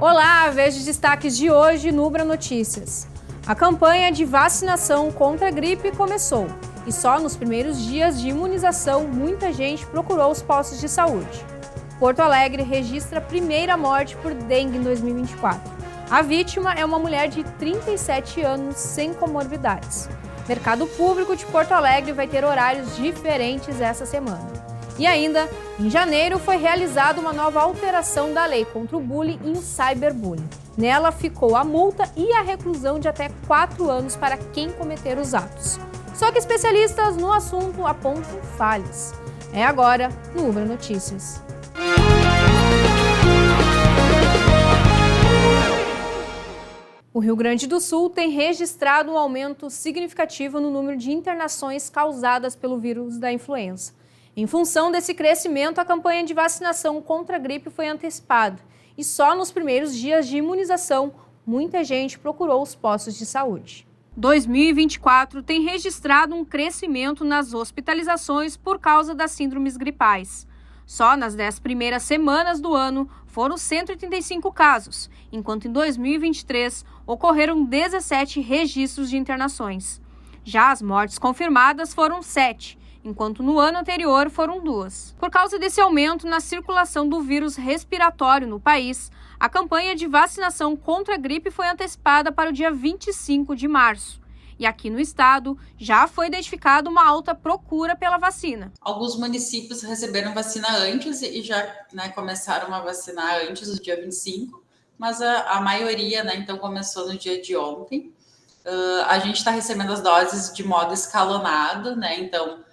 Olá, veja os destaques de hoje no Ubra Notícias. A campanha de vacinação contra a gripe começou e só nos primeiros dias de imunização muita gente procurou os postos de saúde. Porto Alegre registra a primeira morte por dengue em 2024. A vítima é uma mulher de 37 anos sem comorbidades. Mercado Público de Porto Alegre vai ter horários diferentes essa semana. E ainda, em janeiro, foi realizada uma nova alteração da lei contra o bullying e o cyberbullying. Nela ficou a multa e a reclusão de até 4 anos para quem cometer os atos. Só que especialistas no assunto apontam falhas. É agora no Ubra Notícias. O Rio Grande do Sul tem registrado um aumento significativo no número de internações causadas pelo vírus da influenza. Em função desse crescimento, a campanha de vacinação contra a gripe foi antecipada e só nos primeiros dias de imunização, muita gente procurou os postos de saúde. 2024 tem registrado um crescimento nas hospitalizações por causa das síndromes gripais. Só nas 10 primeiras semanas do ano foram 185 casos, enquanto em 2023 ocorreram 17 registros de internações. Já as mortes confirmadas foram 7, enquanto no ano anterior foram 2. Por causa desse aumento na circulação do vírus respiratório no país, a campanha de vacinação contra a gripe foi antecipada para o dia 25 de março. E aqui no estado já foi identificada uma alta procura pela vacina. Alguns municípios receberam vacina antes e já começaram a vacinar antes do dia 25, mas a maioria então começou no dia de ontem. A gente está recebendo as doses de modo escalonado, então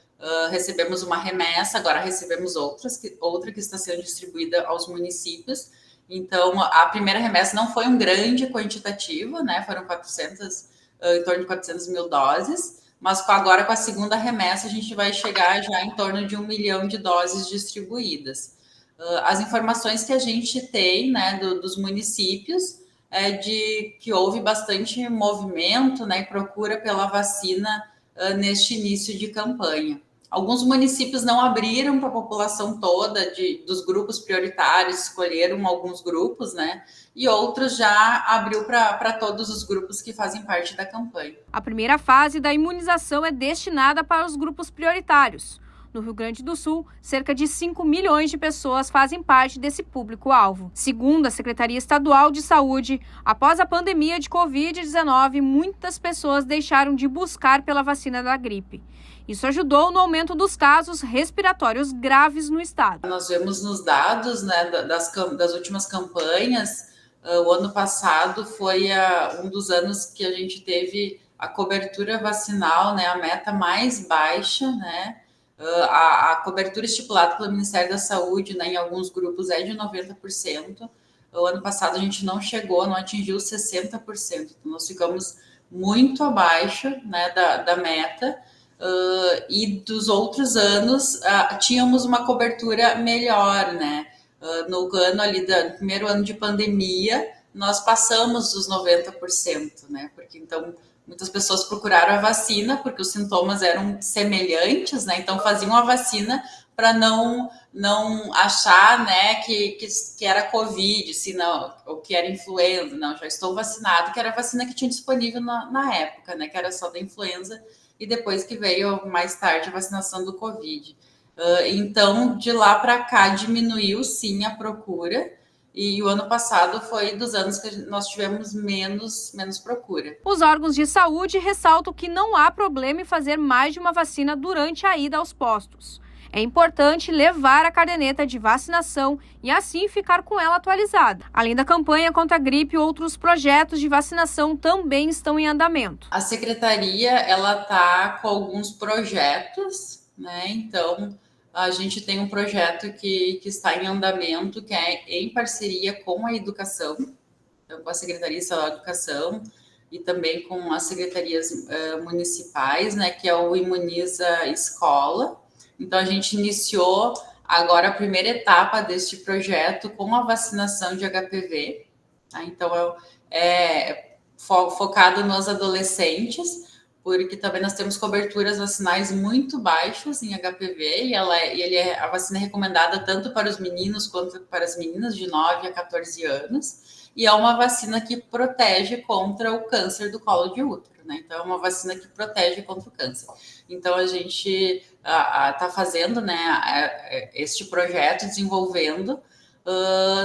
recebemos uma remessa, agora recebemos outra que está sendo distribuída aos municípios. Então, a primeira remessa não foi um grande quantitativo, foram 400, em torno de 400 mil doses, mas agora com a segunda remessa a gente vai chegar já em torno de 1 milhão de doses distribuídas. As informações que a gente tem dos municípios é de que houve bastante movimento e procura pela vacina neste início de campanha. Alguns municípios não abriram para a população toda dos grupos prioritários, escolheram alguns grupos, e outros já abriu para todos os grupos que fazem parte da campanha. A primeira fase da imunização é destinada para os grupos prioritários. No Rio Grande do Sul, cerca de 5 milhões de pessoas fazem parte desse público-alvo. Segundo a Secretaria Estadual de Saúde, após a pandemia de Covid-19, muitas pessoas deixaram de buscar pela vacina da gripe. Isso ajudou no aumento dos casos respiratórios graves no estado. Nós vemos nos dados das últimas campanhas, o ano passado foi um dos anos que a gente teve a cobertura vacinal, a meta mais baixa, A cobertura estipulada pelo Ministério da Saúde, em alguns grupos é de 90%. O ano passado a gente não atingiu 60%. Então, nós ficamos muito abaixo da meta. E dos outros anos, tínhamos uma cobertura melhor, no ano ali do primeiro ano de pandemia, nós passamos dos 90%, porque então muitas pessoas procuraram a vacina porque os sintomas eram semelhantes, então faziam a vacina para não achar, que era Covid, ou que era influenza. Não, já estou vacinado, que era a vacina que tinha disponível na época, que era só da influenza, e depois que veio mais tarde a vacinação do Covid. Então, de lá para cá, diminuiu sim a procura. E o ano passado foi dos anos que nós tivemos menos procura. Os órgãos de saúde ressaltam que não há problema em fazer mais de uma vacina durante a ida aos postos. É importante levar a caderneta de vacinação e assim ficar com ela atualizada. Além da campanha contra a gripe, outros projetos de vacinação também estão em andamento. A secretaria está com alguns projetos, Então, a gente tem um projeto que está em andamento, que é em parceria com a educação, então com a Secretaria Estadual de Educação e também com as secretarias municipais, que é o Imuniza Escola. Então, a gente iniciou agora a primeira etapa deste projeto com a vacinação de HPV. Então, é focado nos adolescentes, porque também nós temos coberturas vacinais muito baixas em HPV, a vacina é recomendada tanto para os meninos quanto para as meninas de 9 a 14 anos. e é uma vacina que protege contra o câncer do colo de útero, né? Então, é uma vacina que protege contra o câncer. Então, a gente está fazendo, né, este projeto, desenvolvendo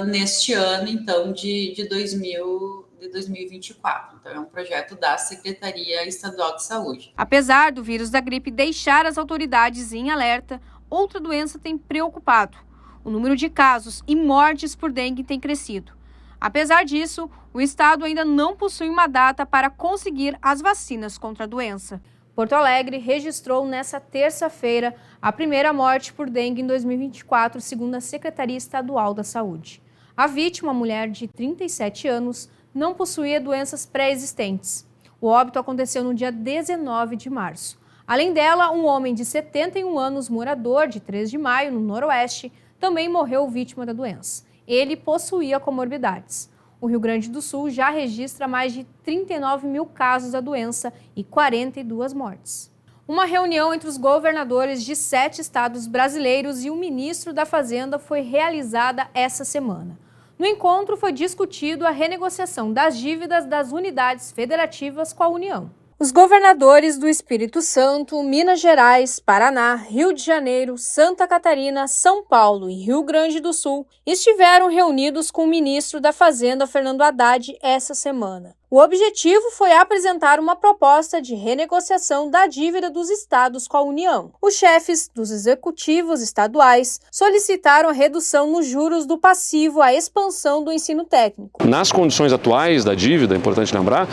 neste ano, então, de 2024. Então, é um projeto da Secretaria Estadual de Saúde. Apesar do vírus da gripe deixar as autoridades em alerta, outra doença tem preocupado. O número de casos e mortes por dengue tem crescido. Apesar disso, o estado ainda não possui uma data para conseguir as vacinas contra a doença. Porto Alegre registrou nesta terça-feira a primeira morte por dengue em 2024, segundo a Secretaria Estadual da Saúde. A vítima, mulher de 37 anos, não possuía doenças pré-existentes. O óbito aconteceu no dia 19 de março. Além dela, um homem de 71 anos, morador de 3 de Maio, no Noroeste, também morreu vítima da doença. Ele possuía comorbidades. O Rio Grande do Sul já registra mais de 39 mil casos da doença e 42 mortes. Uma reunião entre os governadores de 7 estados brasileiros e o ministro da Fazenda foi realizada essa semana. No encontro foi discutido a renegociação das dívidas das unidades federativas com a União. Os governadores do Espírito Santo, Minas Gerais, Paraná, Rio de Janeiro, Santa Catarina, São Paulo e Rio Grande do Sul estiveram reunidos com o ministro da Fazenda, Fernando Haddad, essa semana. O objetivo foi apresentar uma proposta de renegociação da dívida dos estados com a União. Os chefes dos executivos estaduais solicitaram a redução nos juros do passivo, a expansão do ensino técnico. Nas condições atuais da dívida, é importante lembrar,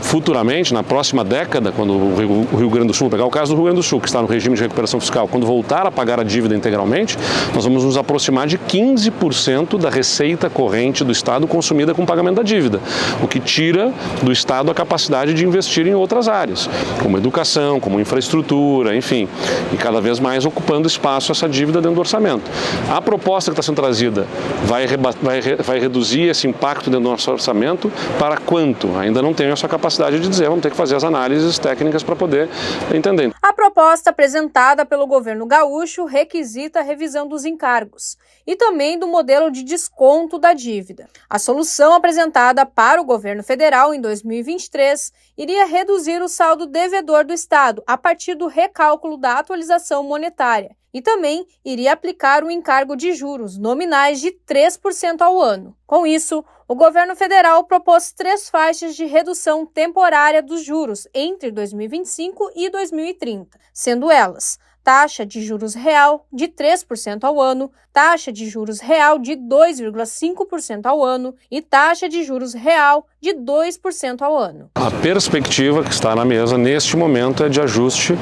futuramente, na próxima década, quando o Rio Grande do Sul, pegar o caso do Rio Grande do Sul, que está no regime de recuperação fiscal, quando voltar a pagar a dívida integralmente, nós vamos nos aproximar de 15% da receita corrente do estado consumida com o pagamento da dívida, o que tira do Estado a capacidade de investir em outras áreas, como educação, como infraestrutura, enfim, e cada vez mais ocupando espaço essa dívida dentro do orçamento. A proposta que está sendo trazida vai reduzir esse impacto dentro do nosso orçamento para quanto? Ainda não tenho essa capacidade de dizer, vamos ter que fazer as análises técnicas para poder entender. A proposta apresentada pelo governo gaúcho requisita a revisão dos encargos e também do modelo de desconto da dívida. A solução apresentada para o governo federal em 2023 iria reduzir o saldo devedor do Estado a partir do recálculo da atualização monetária e também iria aplicar um encargo de juros nominais de 3% ao ano. Com isso, o governo federal propôs 3 faixas de redução temporária dos juros entre 2025 e 2030, sendo elas taxa de juros real de 3% ao ano, taxa de juros real de 2,5% ao ano e taxa de juros real de 2% ao ano. A perspectiva que está na mesa neste momento é de ajuste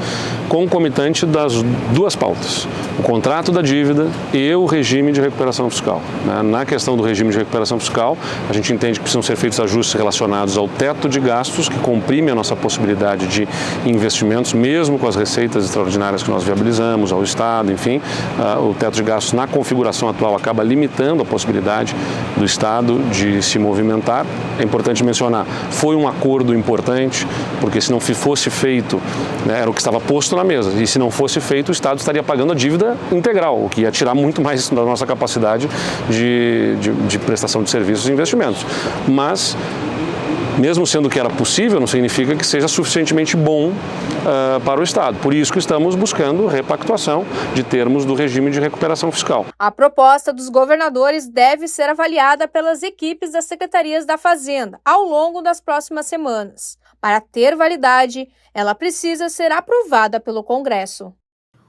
concomitante das duas pautas, o contrato da dívida e o regime de recuperação fiscal. Na questão do regime de recuperação fiscal, a gente entende que precisam ser feitos ajustes relacionados ao teto de gastos, que comprime a nossa possibilidade de investimentos, mesmo com as receitas extraordinárias que nós viabilizamos ao Estado, enfim, o teto de gastos na configuração atual acaba limitando a possibilidade do Estado de se movimentar. É importante mencionar, foi um acordo importante, porque se não fosse feito, era o que estava posto na mesa, e se não fosse feito, o Estado estaria pagando a dívida integral, o que ia tirar muito mais da nossa capacidade de prestação de serviços e investimentos. Mas, mesmo sendo que era possível, não significa que seja suficientemente bom para o Estado. Por isso que estamos buscando repactuação de termos do regime de recuperação fiscal. A proposta dos governadores deve ser avaliada pelas equipes das secretarias da Fazenda ao longo das próximas semanas. Para ter validade, ela precisa ser aprovada pelo Congresso.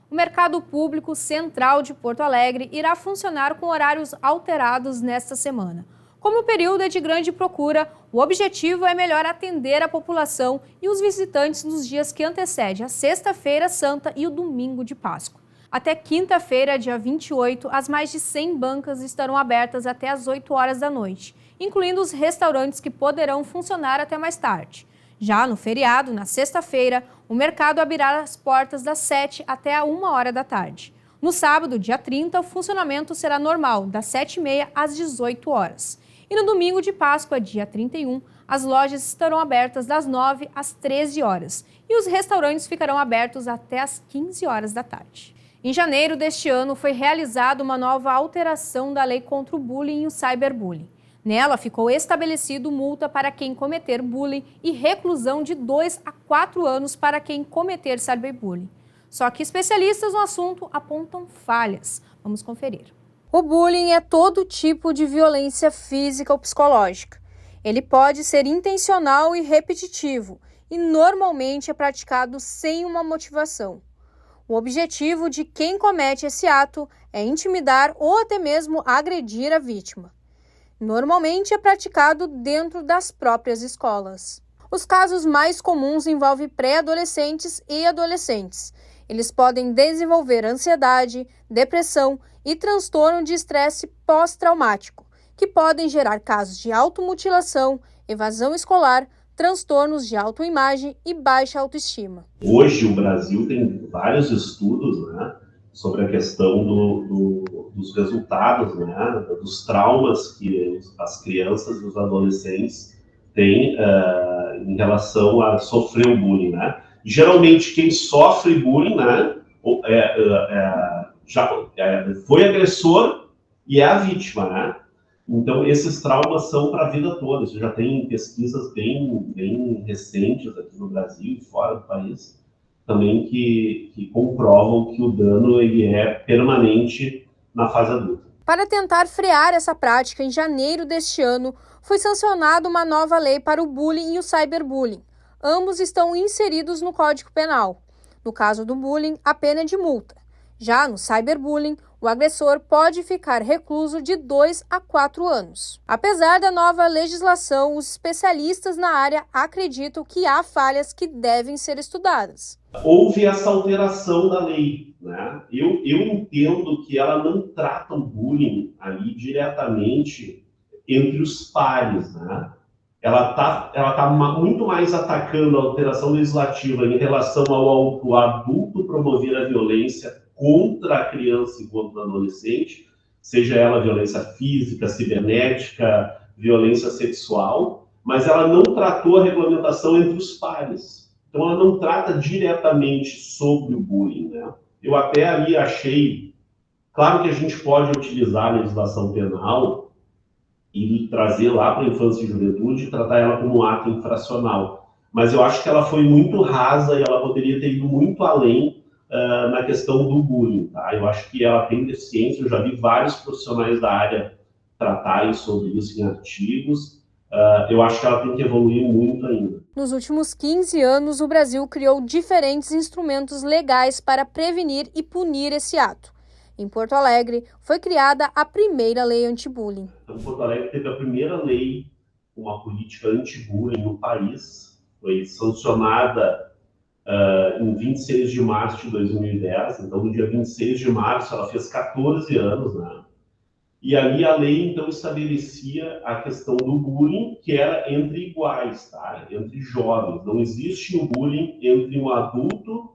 O Mercado Público Central de Porto Alegre irá funcionar com horários alterados nesta semana. Como o período é de grande procura, o objetivo é melhor atender a população e os visitantes nos dias que antecedem a Sexta-feira Santa e o Domingo de Páscoa. Até quinta-feira, dia 28, as mais de 100 bancas estarão abertas até às 8 horas da noite, incluindo os restaurantes que poderão funcionar até mais tarde. Já no feriado, na sexta-feira, o mercado abrirá as portas das 7 até a 1 hora da tarde. No sábado, dia 30, o funcionamento será normal, das 7h30 às 18 horas. E no domingo de Páscoa, dia 31, as lojas estarão abertas das 9 às 13 horas e os restaurantes ficarão abertos até às 15 horas da tarde. Em janeiro deste ano, foi realizada uma nova alteração da lei contra o bullying e o cyberbullying. Nela ficou estabelecido multa para quem cometer bullying e reclusão de 2 a 4 anos para quem cometer cyberbullying. Só que especialistas no assunto apontam falhas. Vamos conferir. O bullying é todo tipo de violência física ou psicológica. Ele pode ser intencional e repetitivo e normalmente é praticado sem uma motivação. O objetivo de quem comete esse ato é intimidar ou até mesmo agredir a vítima. Normalmente é praticado dentro das próprias escolas. Os casos mais comuns envolvem pré-adolescentes e adolescentes. Eles podem desenvolver ansiedade, depressão e transtorno de estresse pós-traumático, que podem gerar casos de automutilação, evasão escolar, transtornos de autoimagem e baixa autoestima. Hoje o Brasil tem vários estudos, né, sobre a questão dos resultados, né, dos traumas que as crianças e os adolescentes têm em relação a sofrer o bullying, né? Geralmente quem sofre bullying, né, foi agressor e é a vítima, né? Então, esses traumas são para a vida toda. Isso já tem pesquisas bem recentes aqui no Brasil e fora do país, também que comprovam que o dano ele é permanente na fase adulta. Para tentar frear essa prática, em janeiro deste ano, foi sancionada uma nova lei para o bullying e o cyberbullying. Ambos estão inseridos no Código Penal. No caso do bullying, a pena é de multa. Já no cyberbullying, o agressor pode ficar recluso de 2 a 4 anos. Apesar da nova legislação, os especialistas na área acreditam que há falhas que devem ser estudadas. Houve essa alteração da lei, né? Eu entendo que ela não trata o bullying ali diretamente entre os pares, né? Ela tá muito mais atacando a alteração legislativa em relação ao adulto promover a violência contra a criança e contra o adolescente, seja ela violência física, cibernética, violência sexual, mas ela não tratou a regulamentação entre os pares. Então, ela não trata diretamente sobre o bullying, né? Eu até ali achei... Claro que a gente pode utilizar a legislação penal e trazer lá para a infância e juventude e tratar ela como um ato infracional. Mas eu acho que ela foi muito rasa e ela poderia ter ido muito além na questão do bullying, tá? Eu acho que ela tem deficiência, eu já vi vários profissionais da área tratarem sobre isso em artigos. Eu acho que ela tem que evoluir muito ainda. Nos últimos 15 anos, o Brasil criou diferentes instrumentos legais para prevenir e punir esse ato. Em Porto Alegre, foi criada a primeira lei anti-bullying. Então, Porto Alegre teve a primeira lei, uma política anti-bullying no país. Foi sancionada em 26 de março de 2010. Então, no dia 26 de março, ela fez 14 anos, né? E ali a lei, então, estabelecia a questão do bullying, que era entre iguais, tá? Entre jovens. Não existe o bullying entre um adulto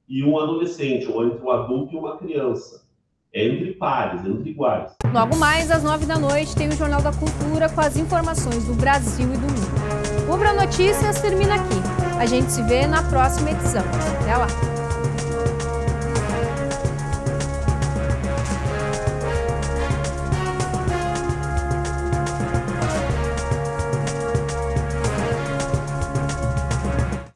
e um adolescente, ou entre um adulto e uma criança. É entre pares, entre iguais. Logo mais, às 9 da noite, tem o Jornal da Cultura com as informações do Brasil e do mundo. O Ubra Notícias termina aqui. A gente se vê na próxima edição. Até lá!